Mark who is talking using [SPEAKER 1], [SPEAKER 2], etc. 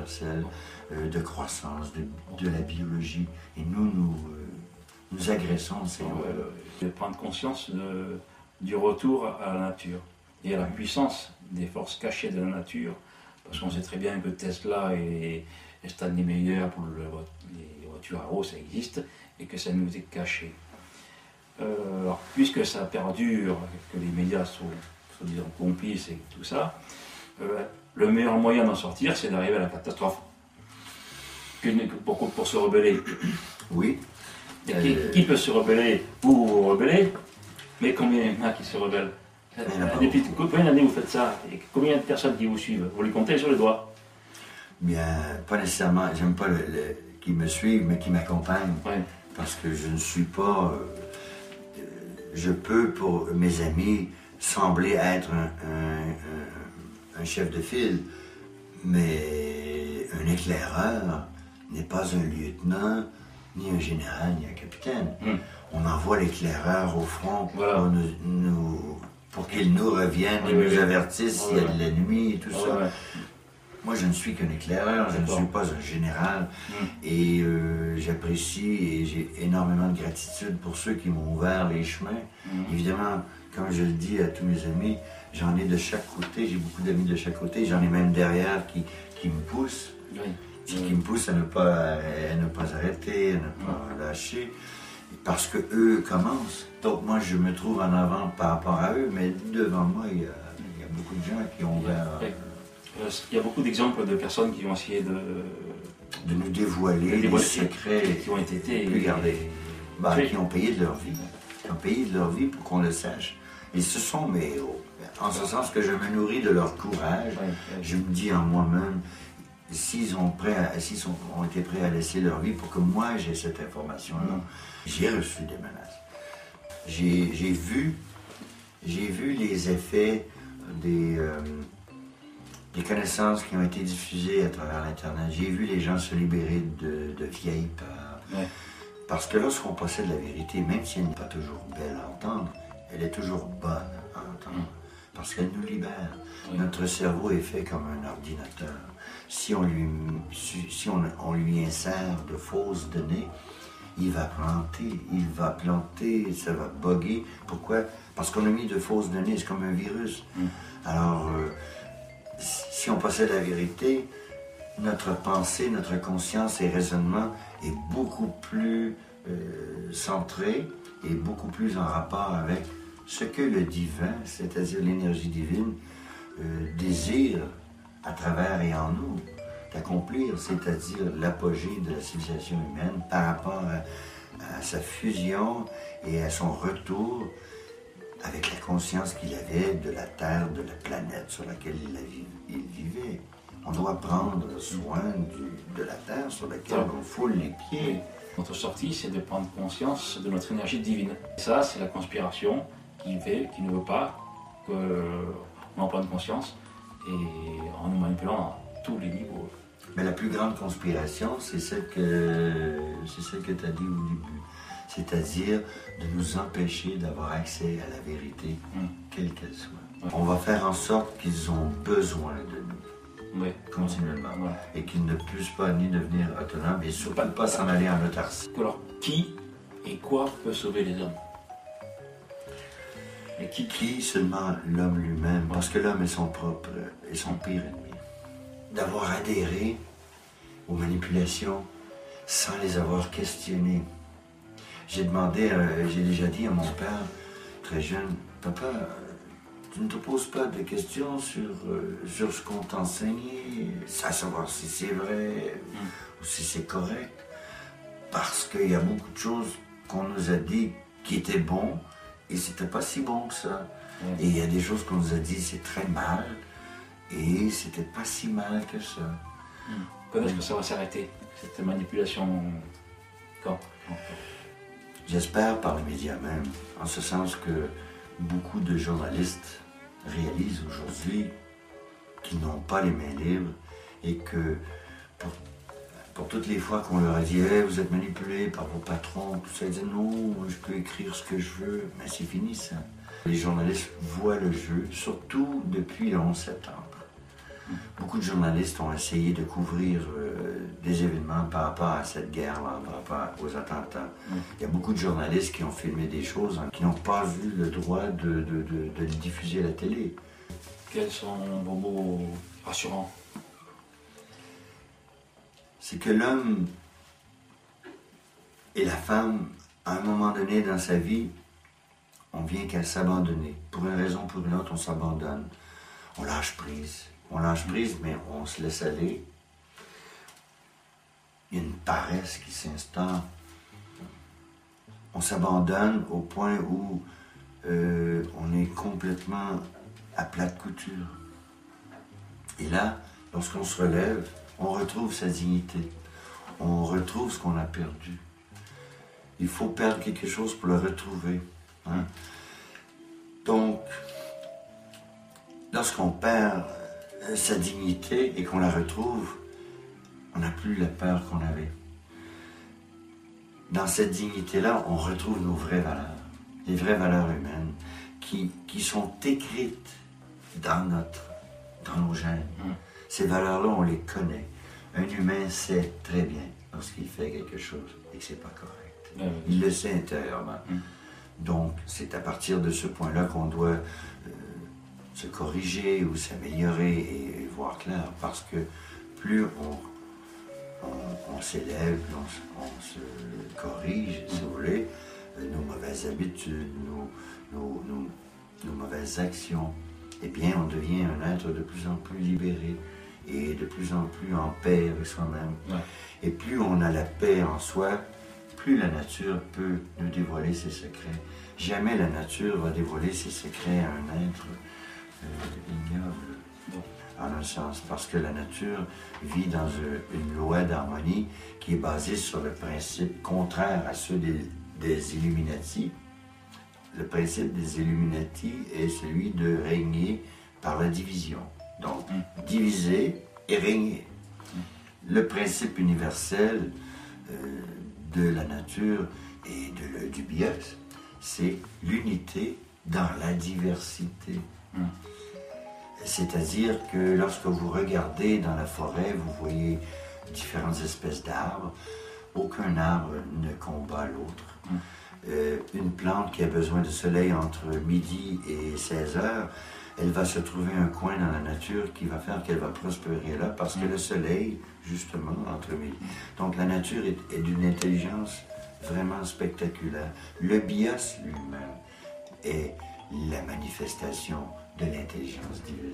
[SPEAKER 1] universelle de croissance, de la biologie. Et nous agressons ces lois-là.
[SPEAKER 2] De prendre conscience du retour à la nature et à la puissance des forces cachées de la nature. Parce qu'on sait très bien que Tesla et Stanley Meyer pour les voitures à eau, ça existe, et que ça nous est caché. Alors, puisque ça perdure, que les médias sont disons, complices et tout ça, le meilleur moyen d'en sortir, c'est d'arriver à la catastrophe. Pour se rebeller.
[SPEAKER 1] Oui.
[SPEAKER 2] Qui peut se rebeller? Vous vous rebellez, mais combien il y en a qui se rebellent? Depuis combien d'années vous faites ça? Et combien de personnes qui vous suivent? Vous les comptez sur les doigts?
[SPEAKER 1] Bien, pas nécessairement. J'aime pas qui me suivent, mais qui m'accompagnent.
[SPEAKER 2] Ouais.
[SPEAKER 1] Parce que je ne suis pas... je peux, pour mes amis, sembler être un chef de file, mais un éclaireur n'est pas un lieutenant, ni un général, ni un capitaine. On envoie l'éclaireur au front
[SPEAKER 2] voilà.
[SPEAKER 1] pour qu'il nous revienne et nous avertisse s'il y a de la nuit et tout ça.
[SPEAKER 2] Ouais.
[SPEAKER 1] Moi, je ne suis qu'un éclaireur, je ne suis pas un général. Et j'apprécie et j'ai énormément de gratitude pour ceux qui m'ont ouvert les chemins. Évidemment, comme je le dis à tous mes amis, j'en ai de chaque côté, j'ai beaucoup d'amis de chaque côté, j'en ai même derrière qui me poussent. Qui me poussent à ne pas arrêter, à ne pas lâcher. Parce que eux commencent. Donc moi, je me trouve en avant par rapport à eux, mais devant moi, il y a beaucoup de gens qui ont ouvert...
[SPEAKER 2] Il y a beaucoup d'exemples de personnes qui ont essayé de
[SPEAKER 1] nous dévoiler des secrets
[SPEAKER 2] qui ont été
[SPEAKER 1] gardés, qui ont payé de leur vie. Qui ont payé de leur vie pour qu'on le sache. Et ce sont mes héros. En ce sens que je me nourris de leur courage. Je me dis en moi-même, s'ils ont été prêts à laisser leur vie pour que moi j'ai cette information-là, j'ai reçu des menaces. J'ai vu les effets des connaissances qui ont été diffusées à travers l'Internet. J'ai vu les gens se libérer de vieilles peurs. Parce que lorsqu'on possède la vérité, même si elle n'est pas toujours belle à entendre, elle est toujours bonne à entendre. Parce qu'elle nous libère. Notre cerveau est fait comme un ordinateur. Si on lui insère de fausses données, il va planter, ça va bugger. Pourquoi? Parce qu'on a mis de fausses données, c'est comme un virus. Alors, si on possède la vérité, notre pensée, notre conscience et raisonnement est beaucoup plus centré et beaucoup plus en rapport avec ce que le divin, c'est-à-dire l'énergie divine, désire à travers et en nous d'accomplir, c'est-à-dire l'apogée de la civilisation humaine par rapport à sa fusion et à son retour avec la conscience qu'il avait de la Terre, de la planète sur laquelle il vivait. On doit prendre soin de la Terre sur laquelle on foule les pieds.
[SPEAKER 2] Notre sortie, c'est de prendre conscience de notre énergie divine. Et ça, c'est la conspiration qui ne veut pas qu'on en prenne conscience et en nous manipulant à tous les niveaux.
[SPEAKER 1] Mais la plus grande conspiration, c'est celle que tu as dit au début. C'est-à-dire de nous empêcher d'avoir accès à la vérité, quelle qu'elle soit. On va faire en sorte qu'ils ont besoin de nous, continuellement, et qu'ils ne puissent pas ni devenir autonomes, et surtout pas s'en aller en autarcie.
[SPEAKER 2] Alors, qui et quoi peut sauver les hommes?
[SPEAKER 1] Et qui seulement l'homme lui-même, parce que l'homme est son propre et son pire ennemi. D'avoir adhéré aux manipulations sans les avoir questionnées. J'ai déjà dit à mon père, très jeune, papa, tu ne te poses pas de questions sur ce qu'on t'a enseigné, à savoir si c'est vrai ou si c'est correct, parce qu'il y a beaucoup de choses qu'on nous a dit qui étaient bons et c'était pas si bon que ça. Et il y a des choses qu'on nous a dit c'est très mal et c'était pas si mal que ça.
[SPEAKER 2] Quand est-ce que ça va s'arrêter, cette manipulation? Quand?
[SPEAKER 1] J'espère par les médias même, en ce sens que beaucoup de journalistes réalisent aujourd'hui qu'ils n'ont pas les mains libres et que pour toutes les fois qu'on leur a dit hey, vous êtes manipulés par vos patrons, tout ça, ils disent non, je peux écrire ce que je veux, mais c'est fini ça. Les journalistes voient le jeu, surtout depuis le 11 septembre. Beaucoup de journalistes ont essayé de couvrir des événements par rapport à cette guerre-là, par rapport aux attentats. Il y a beaucoup de journalistes qui ont filmé des choses qui n'ont pas vu le droit de le diffuser à la télé.
[SPEAKER 2] Quels sont vos mots rassurants?
[SPEAKER 1] C'est que l'homme et la femme, à un moment donné dans sa vie, on vient qu'à s'abandonner. Pour une raison ou pour une autre, on s'abandonne. On lâche prise. On lâche prise, mais on se laisse aller. Il y a une paresse qui s'installe. On s'abandonne au point où on est complètement à plat de couture. Et là, lorsqu'on se relève, on retrouve sa dignité. On retrouve ce qu'on a perdu. Il faut perdre quelque chose pour le retrouver. Hein? Donc, lorsqu'on perd sa dignité et qu'on la retrouve, on n'a plus la peur qu'on avait. Dans cette dignité-là, on retrouve nos vraies valeurs, les vraies valeurs humaines qui sont écrites dans nos gènes. Ces valeurs-là, on les connaît. Un humain sait très bien lorsqu'il fait quelque chose et que c'est pas correct. Il le sait intérieurement. Donc, c'est à partir de ce point-là qu'on doit se corriger ou s'améliorer et voir clair, parce que plus on s'élève, plus on se corrige, si vous voulez, nos mauvaises habitudes, nos mauvaises actions, eh bien, on devient un être de plus en plus libéré et de plus en plus en paix avec soi-même. Et plus on a la paix en soi, plus la nature peut nous dévoiler ses secrets. Jamais la nature va dévoiler ses secrets à un être ignoble, en un sens, parce que la nature vit dans une loi d'harmonie qui est basée sur le principe contraire à ceux des Illuminati. Le principe des Illuminati est celui de régner par la division. Donc, diviser et régner. Le principe universel de la nature et du bios, c'est l'unité dans la diversité. C'est-à-dire que lorsque vous regardez dans la forêt, vous voyez différentes espèces d'arbres. Aucun arbre ne combat l'autre. Une plante qui a besoin de soleil entre midi et 16 heures, elle va se trouver un coin dans la nature qui va faire qu'elle va prospérer là, parce que le soleil, justement, entre midi. Donc la nature est d'une intelligence vraiment spectaculaire. Le bios lui-même est la manifestation de l'intelligence divine.